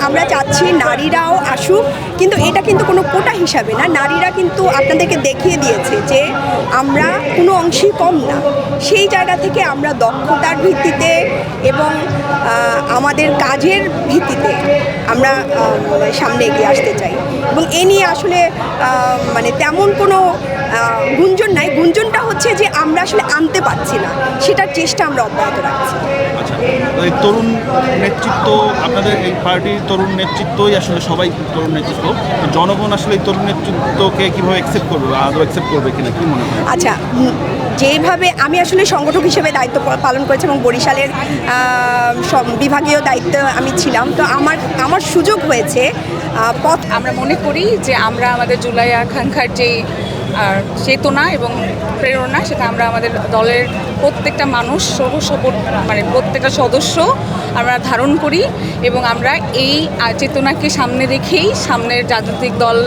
আমরা চাচ্ছি নারীরাও আসুক, কিন্তু এটা কিন্তু কোনো কোটা হিসাবে না। নারীরা কিন্তু আপনাদেরকে দেখিয়ে দিয়েছে যে আমরা কোনো অংশেই কম না। সেই জায়গা থেকে আমরা দক্ষতার ভিত্তিতে এবং আমাদের কাজের ভিত্তিতে আমরা সামনে এগিয়ে আসতে চাই। এবং এ নিয়ে আসলে মানে তেমন কোনো গুঞ্জন নাই। গুঞ্জনটা হচ্ছে যে আমরা আসলে আনতে পারছি না, সেটার চেষ্টা আমরা অব্যাহত রাখছি। আচ্ছা, এই তরুণ নেতৃত্ব, আপনাদের এই পার্টির তরুণ নেতৃত্বই আসলে সবাই তরুণ নেতৃত্ব, জনগণ আসলে এই তরুণ নেতৃত্বকে কীভাবে অ্যাকসেপ্ট করবে বা আদৌ অ্যাকসেপ্ট করবে কিনা, কী মনে হয়? আচ্ছা, যেভাবে আমি আসলে সংগঠক হিসেবে দায়িত্ব পালন করেছি এবং বরিশালের বিভাগীয় দায়িত্ব আমি ছিলাম, তো আমার সুযোগ হয়েছে আমরা মনে করি যে আমরা আমাদের জুলাই আকাঙ্ক্ষার যে চেতনা এবং প্রেরণা, সেটা আমরা আমাদের দলের প্রত্যেকটা মানুষ মানে প্রত্যেকটা সদস্য আমরা ধারণ করি এবং আমরা এই চেতনাকে সামনে রেখেই সামনের রাজনৈতিক দল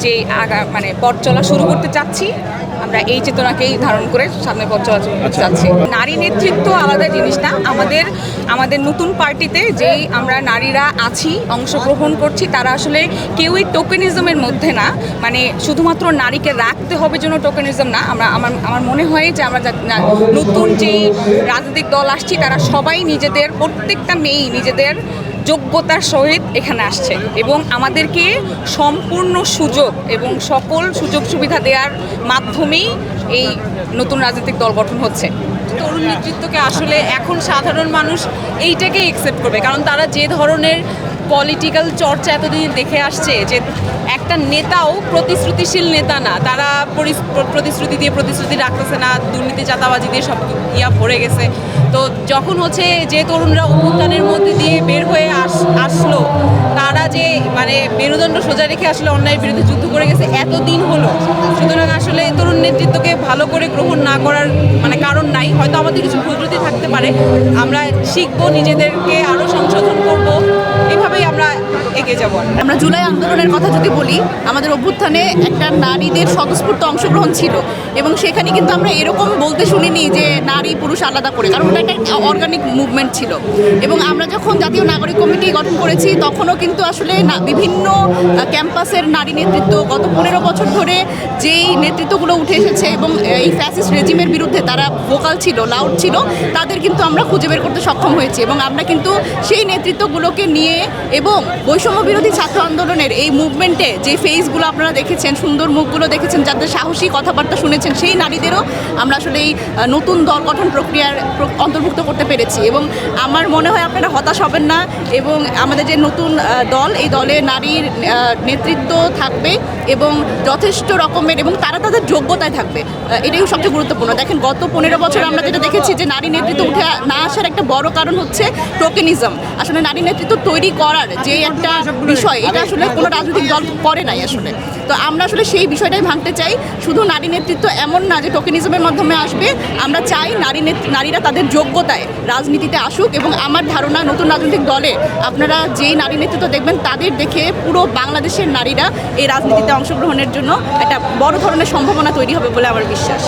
যে মানে পথ চলা শুরু করতে চাচ্ছি, আমরা এই চেতনাকেই ধারণ করে সামনে পথ চলা চাচ্ছি। নারী নেতৃত্ব আলাদা জিনিস না। আমাদের নতুন পার্টিতে যেই আমরা নারীরা আছি, অংশগ্রহণ করছি, তারা আসলে কেউই টোকেনিজমের মধ্যে না। মানে শুধুমাত্র নারীকে রাখতে হবে জন্য টোকেনিজম না। আমার মনে হয় যে আমরা নতুন যেই রাজনৈতিক দল আসছি, তারা সবাই প্রত্যেকটা মেয়েই নিজেদের যোগ্যতার সহিত এখানে আসছে এবং আমাদেরকে সম্পূর্ণ সুযোগ এবং সকল সুযোগ সুবিধা দেওয়ার মাধ্যমেই এই নতুন রাজনৈতিক দল গঠন হচ্ছে। তরুণ নেতৃত্বকে আসলে এখন সাধারণ মানুষ এইটাকেই অ্যাকসেপ্ট করবে, কারণ তারা যে ধরনের পলিটিক্যাল চর্চা এতদিন দেখে আসছে, যে একটা নেতাও প্রতিশ্রুতিশীল নেতা না, তারা প্রতিশ্রুতি দিয়ে প্রতিশ্রুতি রাখতেছে না, দুর্নীতি চাঁদাবাজি দিয়ে সব ভরে গেছে। তো যখন হচ্ছে যে তরুণরা অভ্যুত্থানের মধ্যে দিয়ে বের হয়ে আসলো, তারা যে মানে মেরুদণ্ড সোজা রেখে আসলে অন্যায়ের বিরুদ্ধে যুদ্ধ করে গেছে এতদিন হলো, সুতরাং আসলে তরুণ নেতৃত্বকে ভালো করে গ্রহণ না করার মানে কারণ নাই। হয়তো আমাদের কিছু ভুল ত্রুটি থাকতে পারে, আমরা শিখবো, নিজেদেরকে আরও সংশোধন করব, এভাবেই আমরা এগিয়ে যাব। আমরা জুলাই আন্দোলনের কথা যদি বলি, আমাদের অভ্যুত্থানে একটা নারীদের স্বতঃস্ফূর্ত অংশগ্রহণ ছিল এবং সেখানে কিন্তু আমরা এরকম বলতে শুনিনি যে নারী পুরুষ আলাদা করে, কারণ ওটা একটা অর্গানিক মুভমেন্ট ছিল। এবং আমরা যখন জাতীয় নাগরিক কমিটি গঠন করেছি, তখনও কিন্তু আসলে বিভিন্ন ক্যাম্পাসের নারী নেতৃত্ব গত 15 বছর ধরে যেই নেতৃত্বগুলো উঠে এসেছে এবং এই ফ্যাসিস্ট রেজিমের বিরুদ্ধে তারা ভোকাল ছিল, লাউড ছিল, তাদের কিন্তু আমরা খুঁজে বের করতে সক্ষম হয়েছি। এবং আমরা কিন্তু সেই নেতৃত্বগুলোকে নিয়ে এবং বৈষম্য বিরোধী ছাত্র আন্দোলনের এই মুভমেন্টে যে ফেসগুলো আপনারা দেখেছেন, সুন্দর মুখগুলো দেখেছেন, যাদের সাহসী কথাবার্তা শুনেছেন, সেই নারীদেরও আমরা আসলে এই নতুন দল গঠন প্রক্রিয়ার অন্তর্ভুক্ত করতে পেরেছি। এবং আমার মনে হয় আপনারা হতাশ হবেন না এবং আমাদের যে নতুন দল, এই দলে নারীর নেতৃত্ব থাকবে এবং যথেষ্ট রকমের, এবং তারা তাদের যোগ্যতায় থাকবে, এটাই সবচেয়ে গুরুত্বপূর্ণ। দেখেন, গত 15 বছর আমরা যেটা দেখেছি যে নারী নেতৃত্ব উঠে না আসার একটা বড় কারণ হচ্ছে টোকেনিজম। আসলে নারী নেতৃত্ব তৈরি করার যে একটা বিষয়, এটা আসলে কোনো রাজনৈতিক দল করে নাই আসলে। তো আমরা আসলে সেই বিষয়টাই ভাঙতে চাই। শুধু নারী নেতৃত্ব এমন না যে টোকেনিজমের মাধ্যমে আসবে, আমরা চাই নারীরা তাদের যোগ্যতায় রাজনীতিতে আসুক। এবং আমার ধারণা, নতুন রাজনৈতিক দলে আপনারা যেই নারী নেতৃত্ব দেখবেন, তাদের দেখে পুরো বাংলাদেশের নারীরা এই রাজনীতিতে অংশগ্রহণের জন্য একটা বড় ধরনের সম্ভাবনা তৈরি হবে বলে আমার বিশ্বাস।